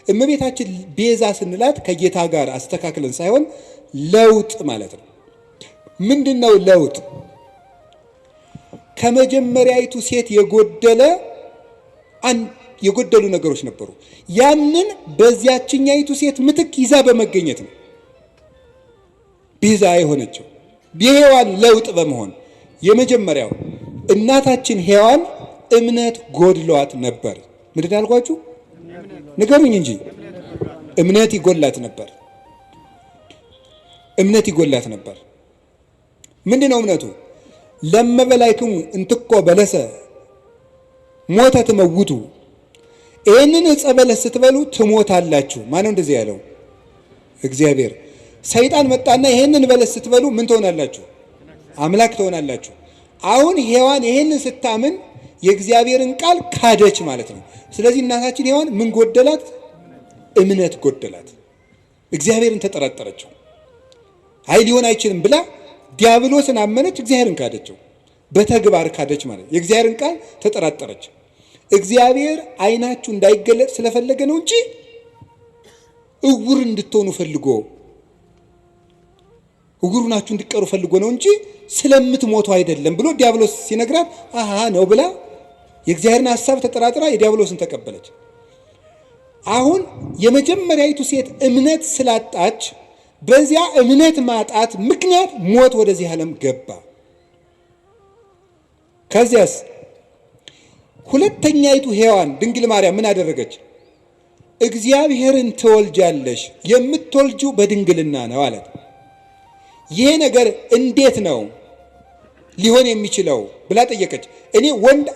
እመቤታችን ቤዛ ስንላት ከጌታ ጋር አስተካክለን ሳይሆን ለውጥ ማለት ነው። ምንድነው ለውጥ? ከመጀመሪያይቱ ሴት የጎደሉ ነገሮች ነበሩ። ያንን በዚያችኛይቱ ሴት ምትክ ይዛ በመገኘት ነው ቤዛ የሆነችው። የሔዋን ለውጥ በመሆን የመጀመሪያው እናታችን ሔዋን እምነት ጎድሏት ነበር። ምንድን ያልኳችሁ ንገሩኝ እንጂ እምነት ይጎላት ነበር። እምነት ይጎላት ነበር። ምንድነው እምነቱ? ለመበላይክሙ እንትኮ በለሰ ሞተ ትመውቱ፣ ይህንን ዕፀ በለስ ስትበሉ ትሞታላችሁ። ማነው እንደዚህ ያለው? እግዚአብሔር። ሰይጣን መጣና ይህንን በለስ ስትበሉ ምን ትሆናላችሁ? አምላክ ትሆናላችሁ። አሁን ሔዋን ይህንን ስታምን የእግዚአብሔርን ቃል ካደች ማለት ነው። ስለዚህ እናታችን ሔዋን ምን ጎደላት? እምነት ጎደላት። እግዚአብሔርን ተጠራጠረችው። አይ ሊሆን አይችልም ብላ ዲያብሎስን አመነች፣ እግዚአብሔርን ካደችው። በተግባር ካደች ማለት የእግዚአብሔርን ቃል ተጠራጠረች። እግዚአብሔር ዓይናችሁ እንዳይገለጥ ስለፈለገ ነው እንጂ እውር እንድትሆኑ ፈልጎ እውሩናችሁ እንድትቀሩ ፈልጎ ነው እንጂ ስለምትሞቱ አይደለም ብሎ ዲያብሎስ ሲነግራት አሃ ነው ብላ የእግዚአብሔርን ሐሳብ ተጠራጥራ የዲያብሎስን ተቀበለች። አሁን የመጀመሪያይቱ ሴት እምነት ስላጣች በዚያ እምነት ማጣት ምክንያት ሞት ወደዚህ ዓለም ገባ። ከዚያስ ሁለተኛይቱ ሔዋን ድንግል ማርያም ምን አደረገች? እግዚአብሔርን ትወልጃለሽ፣ የምትወልጂው በድንግልና ነው አላት። ይሄ ነገር እንዴት ነው ሊሆን የሚችለው ብላ ጠየቀች። እኔ ወንድ